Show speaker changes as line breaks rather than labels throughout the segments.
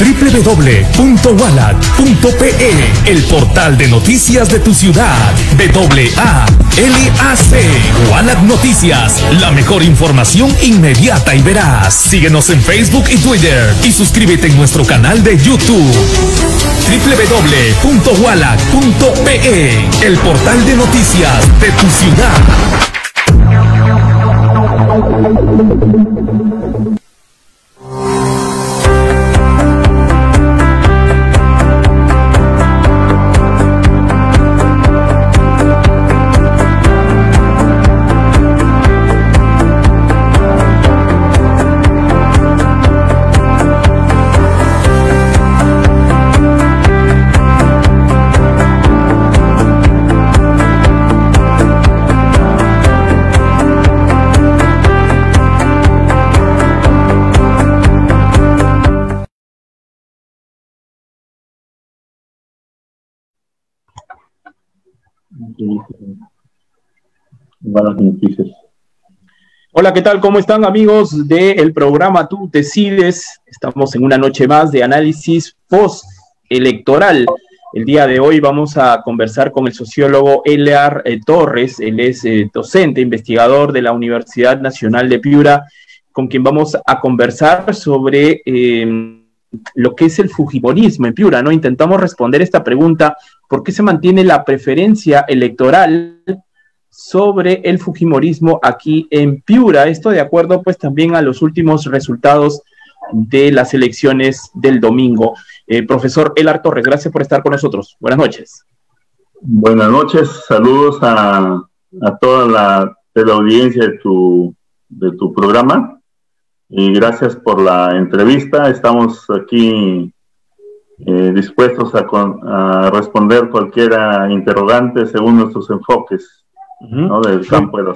www.walac.pe, el portal de noticias de tu ciudad. WALAC, Walac Noticias, la mejor información inmediata y veraz. Síguenos en Facebook y Twitter y suscríbete en nuestro canal de YouTube. www.walac.pe, el portal de noticias de tu ciudad.
Hola, ¿qué tal? ¿Cómo están, amigos del programa Tú Decides? Estamos en una noche más de análisis postelectoral. El día de hoy vamos a conversar con el sociólogo Eliar Torres. Él es docente, investigador de la Universidad Nacional de Piura, con quien vamos a conversar sobre lo que es el fujimorismo en Piura, ¿no? Intentamos responder esta pregunta: ¿por qué se mantiene la preferencia electoral sobre el fujimorismo aquí en Piura? Esto de acuerdo, pues, también a los últimos resultados de las elecciones del domingo. Profesor Eliar Torres, gracias por estar con nosotros. Buenas noches.
Buenas noches, saludos a toda la audiencia de tu programa. Y gracias por la entrevista. Estamos aquí dispuestos a responder cualquier interrogante según nuestros enfoques, ¿no? Del campo de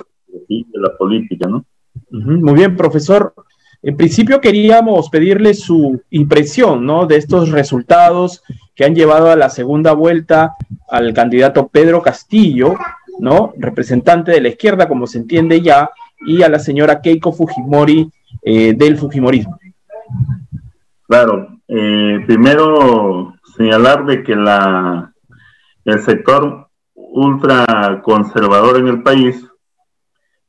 la política, ¿no?
Muy bien, profesor. En principio queríamos pedirle su impresión, ¿no?, de estos resultados que han llevado a la segunda vuelta al candidato Pedro Castillo, ¿no?, representante de la izquierda, como se entiende ya, y a la señora Keiko Fujimori, del fujimorismo.
Claro, primero señalar de que el sector ultraconservador en el país,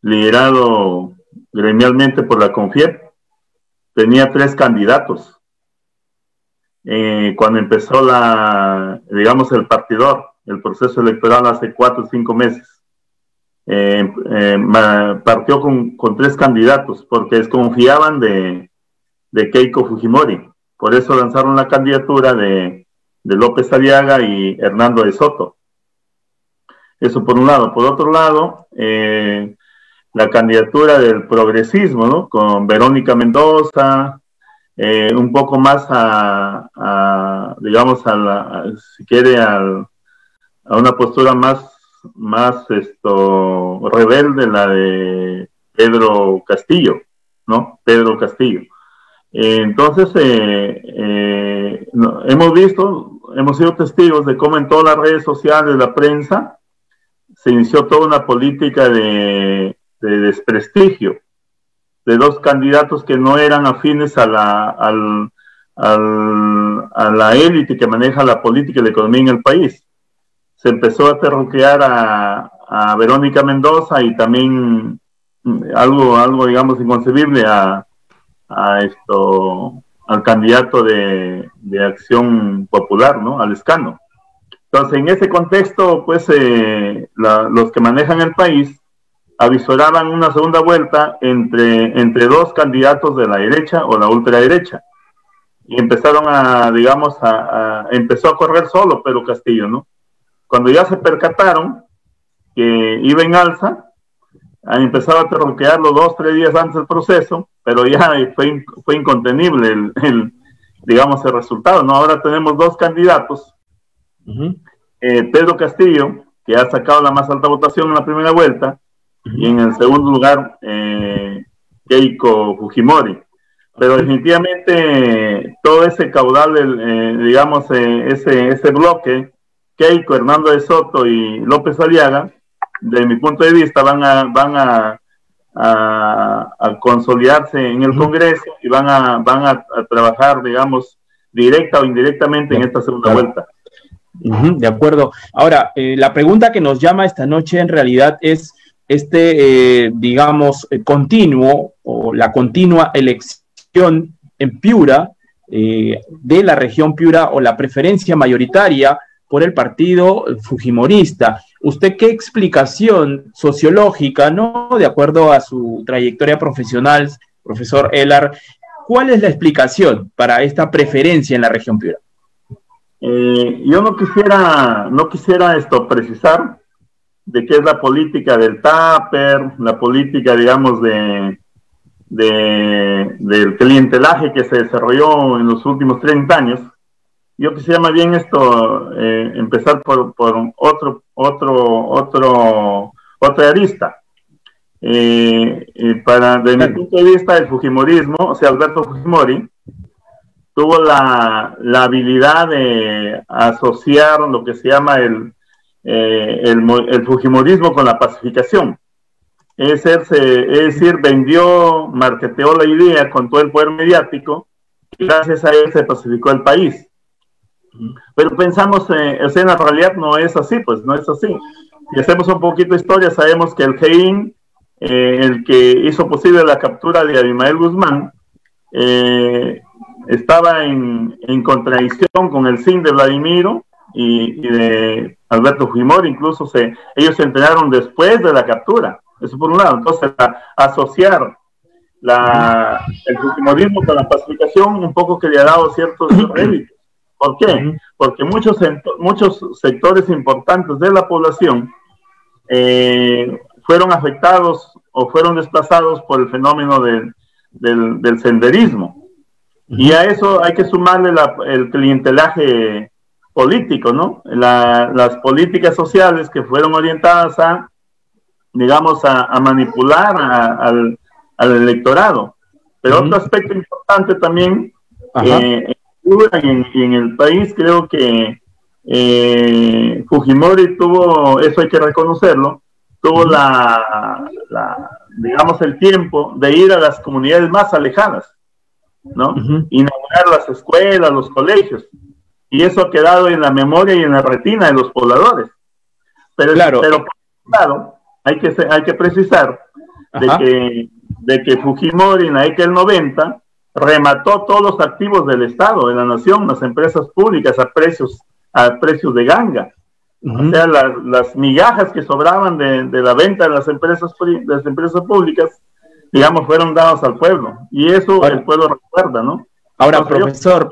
liderado gremialmente por la CONFIEP, tenía 3 candidatos. Cuando empezó el partidor, el proceso electoral hace 4 o 5 meses, partió con 3 candidatos porque desconfiaban de Keiko Fujimori. Por eso lanzaron la candidatura de López Aliaga y Hernando de Soto. Eso por un lado. Por otro lado, la candidatura del progresismo, ¿no?, con Verónica Mendoza, un poco más si quiere, a una postura más rebelde, la de Pedro Castillo, ¿no? Pedro Castillo. Entonces, hemos sido testigos de cómo en todas las redes sociales, la prensa, se inició toda una política de desprestigio de 2 candidatos que no eran afines a la élite que maneja la política y la economía en el país. Se empezó a terroquear a Verónica Mendoza y también algo digamos inconcebible al candidato de Acción Popular, ¿no?, al Escano. Entonces, en ese contexto, pues, los que manejan el país avisoraban una segunda vuelta entre 2 candidatos de la derecha o la ultraderecha. Y empezaron empezó a correr solo Pedro Castillo, ¿no? Cuando ya se percataron que iba en alza, han empezado a terroquearlo 2 o 3 días antes del proceso, pero ya fue incontenible el resultado, ¿no? Ahora tenemos 2 candidatos. Pedro Castillo, que ha sacado la más alta votación en la primera vuelta, y en el segundo lugar, Keiko Fujimori. Pero definitivamente todo ese caudal, ese bloque, Keiko, Hernando de Soto y López Aliaga, de mi punto de vista, van a consolidarse en el Congreso y van a trabajar, digamos, directa o indirectamente en esta segunda vuelta.
De acuerdo. Ahora, la pregunta que nos llama esta noche en realidad es digamos, continuo o la continua elección en Piura, de la región Piura, o la preferencia mayoritaria por el partido fujimorista. ¿Usted qué explicación sociológica, no, de acuerdo a su trayectoria profesional, profesor Elar, cuál es la explicación para esta preferencia en la región Piura?
Yo no quisiera precisar de qué es la política del TAPER, la política, digamos, del clientelaje que se desarrolló en los últimos 30 años. Yo quisiera más bien empezar por otra arista. Desde mi punto de vista, el fujimorismo, o sea, Alberto Fujimori, tuvo la habilidad de asociar lo que se llama el fujimorismo con la pacificación. Es decir, marketeó la idea con todo el poder mediático, y gracias a él se pacificó el país. Pero pensamos, en la realidad no es así, pues no es así. Si hacemos un poquito de historia, sabemos que el GEIN, el que hizo posible la captura de Abimael Guzmán, estaba en contradicción con el SIN de Vladimiro y de Alberto Fujimori. Incluso ellos se enteraron después de la captura. Eso por un lado. Entonces, asociar el fujimorismo con la pacificación, un poco que le ha dado ciertos réditos. ¿Por qué? Porque muchos sectores importantes de la población fueron afectados o fueron desplazados por el fenómeno del senderismo. Y a eso hay que sumarle el clientelaje político, ¿no? Las políticas sociales que fueron orientadas a manipular al electorado. Pero otro aspecto importante también, en el país, creo que Fujimori tuvo, eso hay que reconocerlo, tuvo digamos, el tiempo de ir a las comunidades más alejadas, ¿no? Inaugurar las escuelas, los colegios, y eso ha quedado en la memoria y en la retina de los pobladores. Pero por otro lado, hay que precisar de que Fujimori en la década del 90 remató todos los activos del Estado, de la nación, las empresas públicas a precios de ganga. O sea, las migajas que sobraban de la venta de las empresas públicas, digamos, fueron dados al pueblo. Y eso el pueblo recuerda, ¿no?
Ahora, profesor.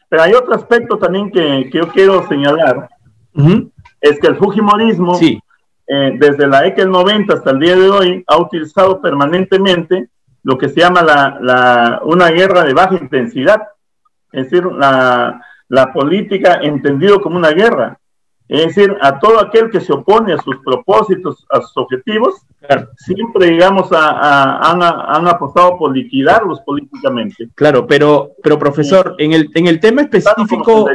Pero hay otro aspecto también que yo quiero señalar, es que el fujimorismo, desde la década del 90 hasta el día de hoy, ha utilizado permanentemente lo que se llama una guerra de baja intensidad. Es decir, la política entendido como una guerra. Es decir, a todo aquel que se opone a sus propósitos, a sus objetivos, siempre, digamos, han apostado por liquidarlos políticamente.
Claro, pero profesor, en el tema específico...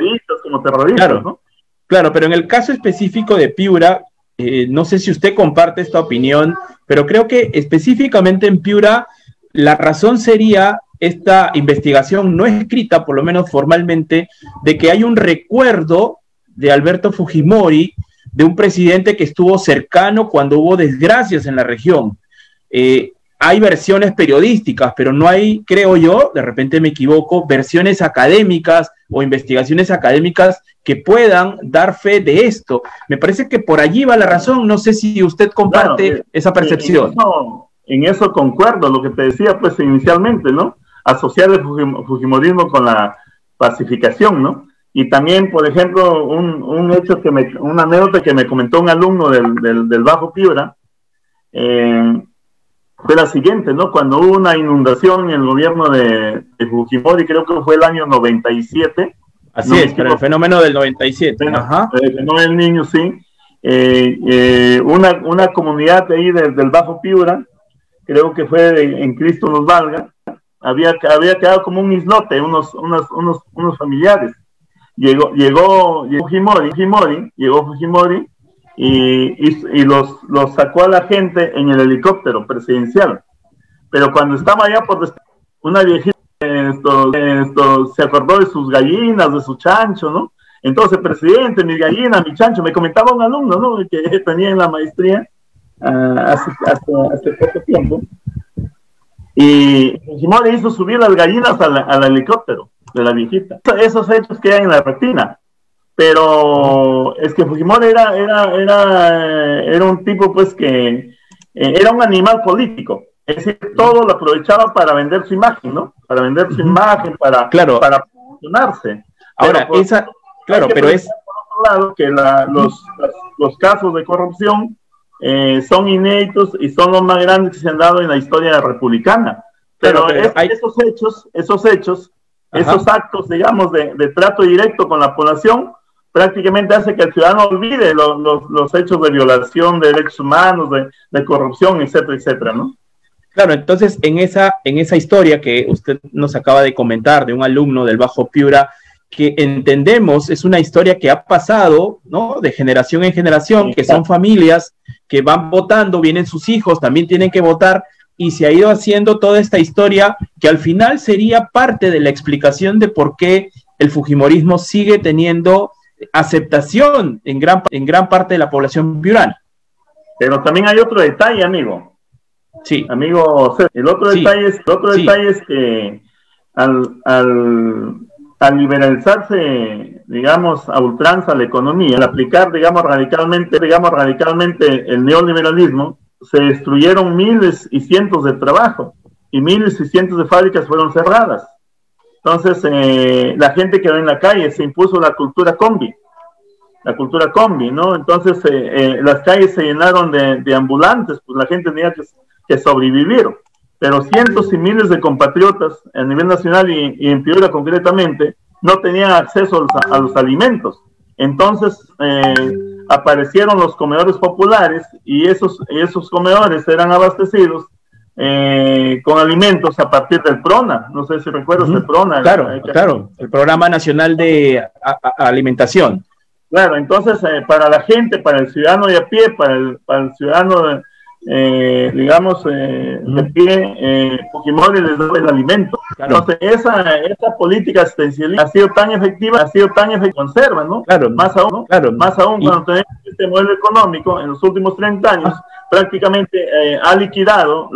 Como terroristas, ¿no?
Claro, pero en el caso específico de Piura, no sé si usted comparte esta opinión, pero creo que específicamente en Piura la razón sería esta investigación no escrita, por lo menos formalmente, de que hay un recuerdo de Alberto Fujimori, de un presidente que estuvo cercano cuando hubo desgracias en la región. Hay versiones periodísticas, pero no hay, creo yo, de repente me equivoco, versiones académicas o investigaciones académicas que puedan dar fe de esto. Me parece que por allí va la razón. No sé si usted comparte esa percepción.
En eso concuerdo, lo que te decía pues inicialmente, ¿no? Asociar el fujimorismo con la pacificación, ¿no? Y también, por ejemplo, una anécdota que me comentó un alumno del Bajo Piura, fue la siguiente, ¿no? Cuando hubo una inundación en el gobierno de Fujimori, creo que fue el año 97.
Así es, pero el fenómeno del 97.
El fenómeno del Niño, sí. Una comunidad ahí del Bajo Piura, creo que fue en Cristo nos valga, había quedado como un islote, unos familiares. Llegó Fujimori y los sacó a la gente en el helicóptero presidencial. Pero cuando estaba allá una viejita se acordó de sus gallinas, de su chancho, ¿no? Entonces, presidente, mi gallina, mi chancho, me comentaba un alumno, ¿no? Que tenía en la maestría hace poco tiempo. Y Fujimori hizo subir las gallinas al helicóptero de la viejita. Esos hechos quedan en la retina. Pero es que Fujimori era un tipo, pues, que era un animal político. Es decir, todo lo aprovechaba para vender su imagen, ¿no? Para vender su imagen, para posicionarse.
Ahora, pero es...
Por otro lado, que los casos de corrupción son inéditos y son los más grandes que se han dado en la historia republicana. Pero esos actos, digamos, de trato directo con la población, prácticamente hace que el ciudadano olvide los hechos de violación de derechos humanos, de corrupción, etcétera, etcétera, ¿no?
Claro, entonces en esa historia que usted nos acaba de comentar de un alumno del Bajo Piura, que entendemos es una historia que ha pasado, ¿no? De generación en generación, que son familias que van votando, vienen sus hijos, también tienen que votar, y se ha ido haciendo toda esta historia que al final sería parte de la explicación de por qué el fujimorismo sigue teniendo aceptación en gran parte de la población piurana.
Pero también hay otro detalle, amigo.
Sí.
Amigo, el otro detalle es que al liberalizarse, digamos, a ultranza la economía, al aplicar, digamos, radicalmente el neoliberalismo, se destruyeron miles y cientos de trabajos y miles y cientos de fábricas fueron cerradas. Entonces, la gente quedó en la calle, se impuso la cultura combi, ¿no? Entonces, las calles se llenaron de ambulantes, pues la gente tenía que sobrevivir. Pero cientos y miles de compatriotas a nivel nacional y en Piura concretamente no tenían acceso a los alimentos. Entonces aparecieron los comedores populares y esos comedores eran abastecidos con alimentos a partir del PRONA. No sé si recuerdas el PRONA.
Claro, el Programa Nacional de Alimentación.
Claro, entonces para la gente, para el ciudadano de a pie, para el ciudadano digamos, de pie, Fujimori les daba el alimento. Claro. Entonces, esa política asistencialista ha sido tan efectiva, conserva, ¿no?
Claro.
Más aún cuando tenemos este modelo económico, en los últimos 30 años, prácticamente ha liquidado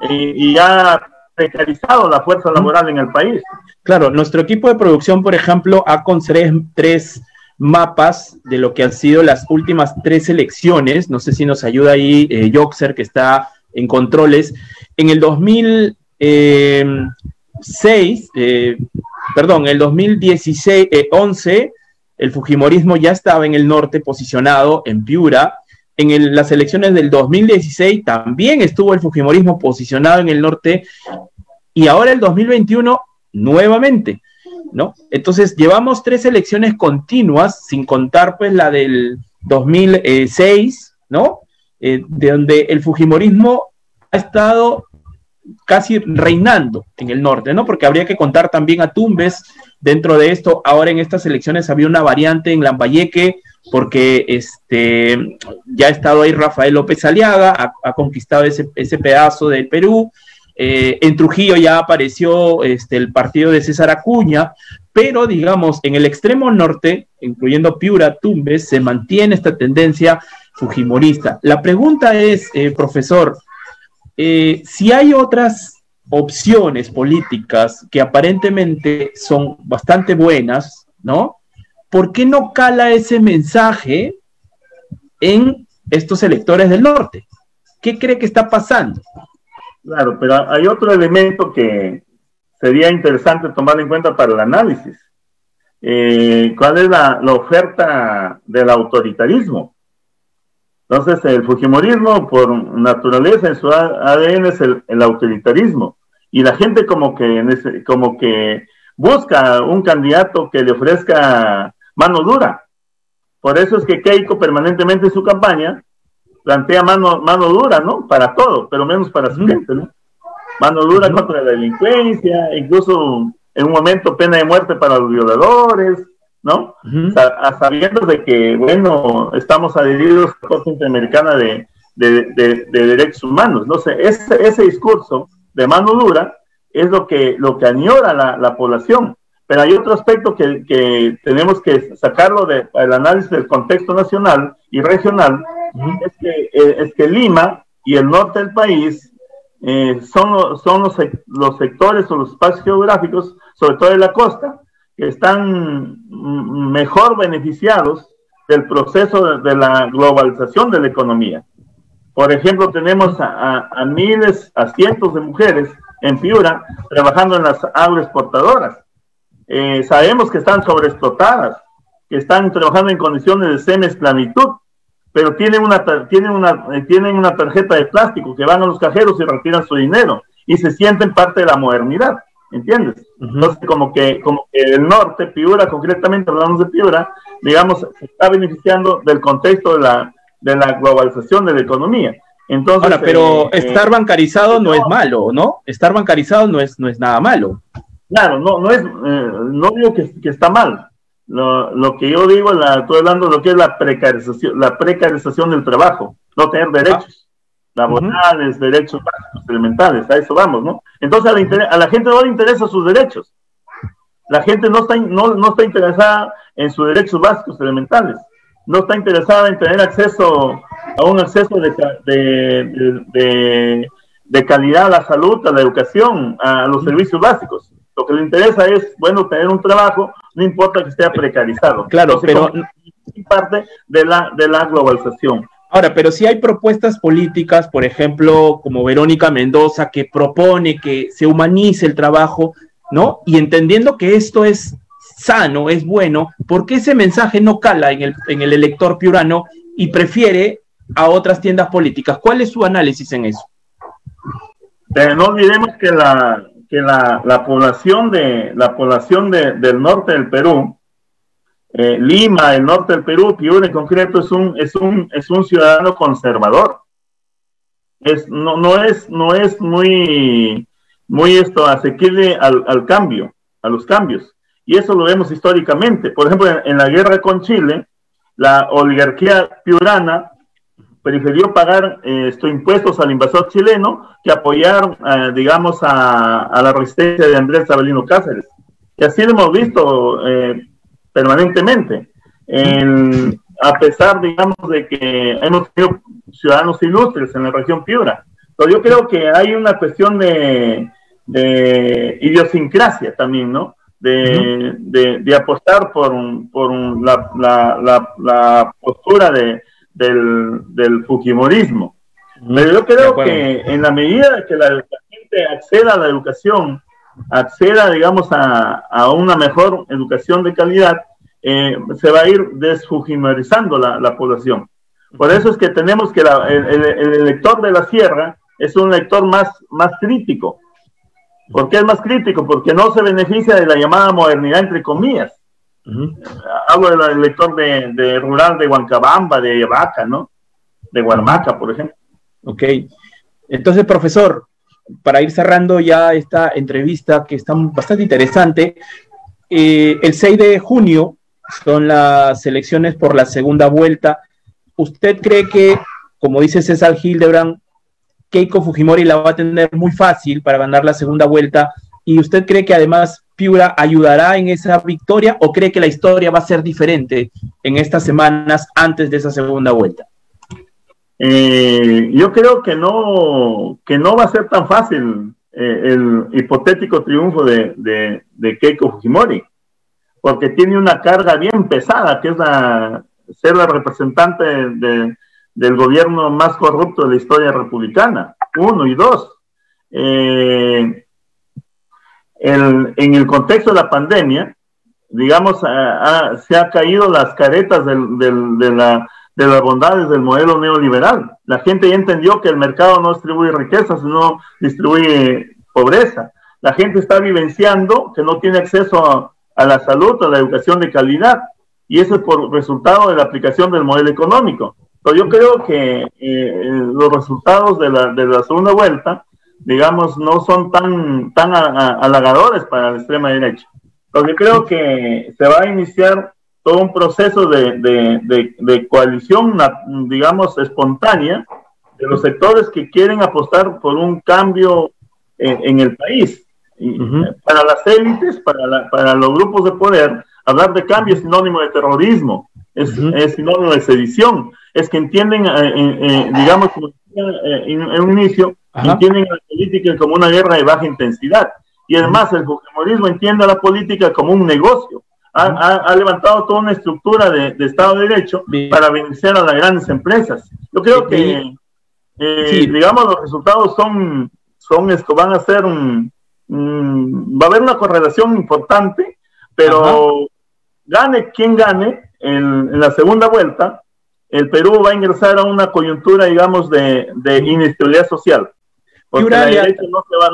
y ha precarizado la fuerza laboral en el país.
Claro, nuestro equipo de producción, por ejemplo, ha conseguido tres mapas de lo que han sido las últimas 3 elecciones. No sé si nos ayuda ahí Joxer, que está en controles. En el 2011, el fujimorismo ya estaba en el norte, posicionado en Piura. En las elecciones del 2016 también estuvo el fujimorismo posicionado en el norte, y ahora el 2021 nuevamente, ¿no? Entonces llevamos 3 elecciones continuas, sin contar pues la del 2006, ¿no? De donde el fujimorismo ha estado casi reinando en el norte, ¿no? Porque habría que contar también a Tumbes dentro de esto. Ahora en estas elecciones había una variante en Lambayeque, porque ya ha estado ahí Rafael López Aliaga, ha conquistado ese pedazo del Perú. En Trujillo ya apareció el partido de César Acuña, pero digamos, en el extremo norte, incluyendo Piura, Tumbes, se mantiene esta tendencia fujimorista. La pregunta es, profesor, si hay otras opciones políticas que aparentemente son bastante buenas, ¿no? ¿Por qué no cala ese mensaje en estos electores del norte? ¿Qué cree que está pasando?
Claro, pero hay otro elemento que sería interesante tomar en cuenta para el análisis. ¿Cuál es la oferta del autoritarismo? Entonces, el fujimorismo, por naturaleza, en su ADN es el autoritarismo. Y la gente como que busca un candidato que le ofrezca mano dura. Por eso es que Keiko permanentemente en su campaña plantea mano dura, ¿no? Para todo, pero menos para su gente, ¿no? Mano dura contra la delincuencia, incluso en un momento pena de muerte para los violadores, ¿no? Sabiendo de que, bueno, estamos adheridos a la Corte Interamericana de Derechos Humanos, ¿no? Ese discurso de mano dura es lo que añora la población. Pero hay otro aspecto que tenemos que sacarlo del análisis del contexto nacional y regional, es que Lima y el norte del país son los sectores o los espacios geográficos, sobre todo de la costa, que están mejor beneficiados del proceso de la globalización de la economía. Por ejemplo, tenemos a miles, a cientos de mujeres en Piura trabajando en las agroexportadoras. Sabemos que están sobreexplotadas, que están trabajando en condiciones de semi-esclavitud, pero tienen una tarjeta de plástico que van a los cajeros y retiran su dinero y se sienten parte de la modernidad, ¿entiendes? Entonces, como que el norte, Piura, concretamente hablamos de Piura, digamos, se está beneficiando del contexto de la globalización de la economía. Entonces,
ahora, pero estar bancarizado no es malo, ¿no? Estar bancarizado no es nada malo.
Claro, no digo que está mal. Lo que yo digo, estoy hablando de lo que es la precarización del trabajo, no tener derechos laborales, derechos básicos, elementales, a eso vamos, ¿no? Entonces a la gente no le interesan sus derechos. La gente no está interesada en sus derechos básicos, elementales. No está interesada en tener acceso a un acceso de calidad a la salud, a la educación, a los servicios básicos. Lo que le interesa es, bueno, tener un trabajo, no importa que esté precarizado.
Claro,
entonces, pero es parte de la globalización.
Ahora, pero si hay propuestas políticas, por ejemplo, como Verónica Mendoza, que propone que se humanice el trabajo, ¿no? Y entendiendo que esto es sano, es bueno, ¿por qué ese mensaje no cala en el elector piurano y prefiere a otras tiendas políticas? ¿Cuál es su análisis en eso?
No olvidemos que la población del norte del Perú, Lima, el norte del Perú, Piura en concreto, es un ciudadano conservador. No es muy asequible al cambio, a los cambios. Y eso lo vemos históricamente. Por ejemplo, en la guerra con Chile, la oligarquía piurana prefirió pagar impuestos al invasor chileno que apoyar, digamos, a la resistencia de Andrés Sabelino Cáceres. Y así lo hemos visto permanentemente. A pesar, digamos, de que hemos tenido ciudadanos ilustres en la región Piura. Pero yo creo que hay una cuestión de idiosincrasia también, ¿no? De apostar por la postura del fujimorismo. Pero yo creo que en la medida que la gente acceda a la educación, acceda, digamos, a una mejor educación de calidad, se va a ir desfujimorizando la población. Por eso es que tenemos que el elector de la sierra es un elector más crítico. ¿Por qué es más crítico? Porque no se beneficia de la llamada modernidad, entre comillas. Hablo del elector de rural de Huancabamba, de Vaca, ¿no? De Guarmaca, por ejemplo.
Ok. Entonces, profesor, para ir cerrando ya esta entrevista que está bastante interesante, el 6 de junio son las elecciones por la segunda vuelta. ¿Usted cree que, como dice César Hildebrand, Keiko Fujimori la va a tener muy fácil para ganar la segunda vuelta? ¿Y usted cree que además Piura ayudará en esa victoria o cree que la historia va a ser diferente en estas semanas antes de esa segunda vuelta?
Yo creo que no va a ser tan fácil el hipotético triunfo de Keiko Fujimori, porque tiene una carga bien pesada, que es ser la representante del gobierno más corrupto de la historia republicana, 1 y 2. En el contexto de la pandemia, digamos, se han caído las caretas de las bondades del modelo neoliberal. La gente ya entendió que el mercado no distribuye riqueza, sino distribuye pobreza. La gente está vivenciando que no tiene acceso a la salud, a la educación de calidad, y eso es por resultado de la aplicación del modelo económico. Pero yo creo que los resultados de la segunda vuelta, digamos, no son tan halagadores para la extrema derecha. Entonces yo creo que se va a iniciar todo un proceso de coalición, digamos, espontánea, de los sectores que quieren apostar por un cambio en el país. Para las élites, para los grupos de poder, hablar de cambio es sinónimo de terrorismo, es sinónimo de sedición, es que entienden, digamos, como en un inicio, entienden la política como una guerra de baja intensidad, y además el fujimorismo entiende a la política como un negocio. Ha levantado toda una estructura de Estado de Derecho para beneficiar a las grandes empresas. Yo creo que, digamos, los resultados van a ser va a haber una correlación importante, pero gane quien gane en la segunda vuelta, el Perú va a ingresar a una coyuntura, digamos, de inestabilidad social. Porque la derecha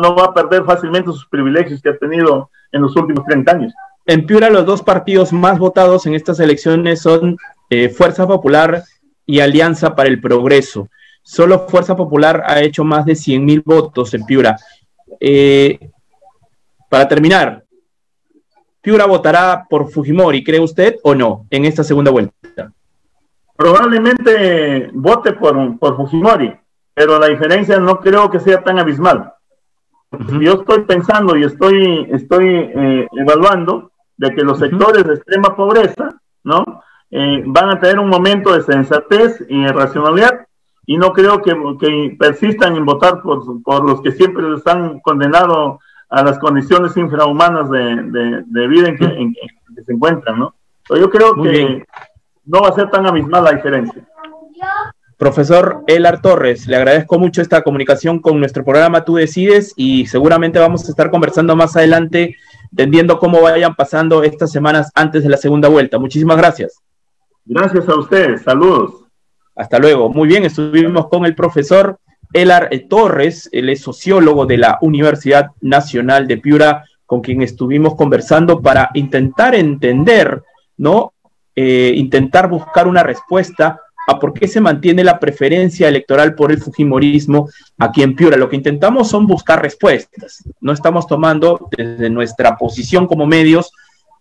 no va a perder fácilmente sus privilegios que ha tenido en los últimos 30 años.
En Piura, los dos partidos más votados en estas elecciones son Fuerza Popular y Alianza para el Progreso. Solo Fuerza Popular ha hecho más de 100.000 votos en Piura. Para terminar, ¿Piura votará por Fujimori, cree usted, o no, en esta segunda vuelta?
Probablemente vote por Fujimori, pero la diferencia no creo que sea tan abismal. Yo estoy pensando y estoy evaluando de que los sectores de extrema pobreza, ¿no? Van a tener un momento de sensatez y racionalidad, y no creo que persistan en votar por los que siempre les han condenado a las condiciones infrahumanas de vida en que se encuentran, ¿no? Pero yo creo que no va a ser tan abismal la diferencia.
Profesor Elar Torres, le agradezco mucho esta comunicación con nuestro programa Tú Decides, y seguramente vamos a estar conversando más adelante, entendiendo cómo vayan pasando estas semanas antes de la segunda vuelta. Muchísimas gracias.
Gracias a ustedes, saludos.
Hasta luego. Muy bien, estuvimos con el profesor Elar Torres, él es sociólogo de la Universidad Nacional de Piura, con quien estuvimos conversando para intentar entender, ¿no? Intentar buscar una respuesta a por qué se mantiene la preferencia electoral por el fujimorismo aquí en Piura. Lo que intentamos son buscar respuestas. No estamos tomando desde nuestra posición como medios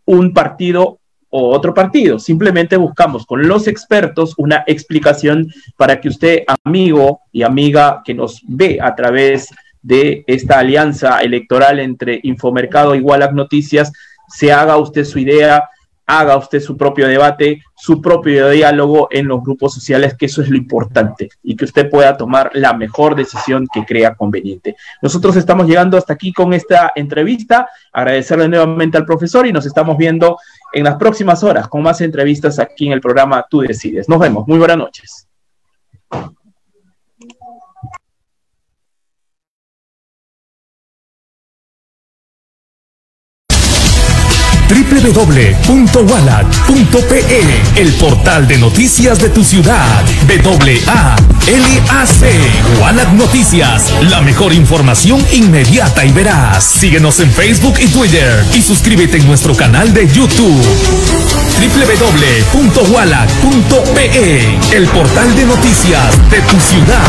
un partido o otro partido. Simplemente buscamos con los expertos una explicación para que usted, amigo y amiga que nos ve a través de esta alianza electoral entre Infomercado y Wallach Noticias, se haga usted su idea, haga usted su propio debate, su propio diálogo en los grupos sociales, que eso es lo importante, y que usted pueda tomar la mejor decisión que crea conveniente. Nosotros estamos llegando hasta aquí con esta entrevista, agradecerle nuevamente al profesor, y nos estamos viendo en las próximas horas con más entrevistas aquí en el programa Tú Decides. Nos vemos, muy buenas noches.
www.wallach.pe, el portal de noticias de tu ciudad. WALAC, Wallach Noticias, la mejor información inmediata y veraz. Síguenos en Facebook y Twitter y suscríbete en nuestro canal de YouTube. www.wallach.pe, el portal de noticias de tu ciudad.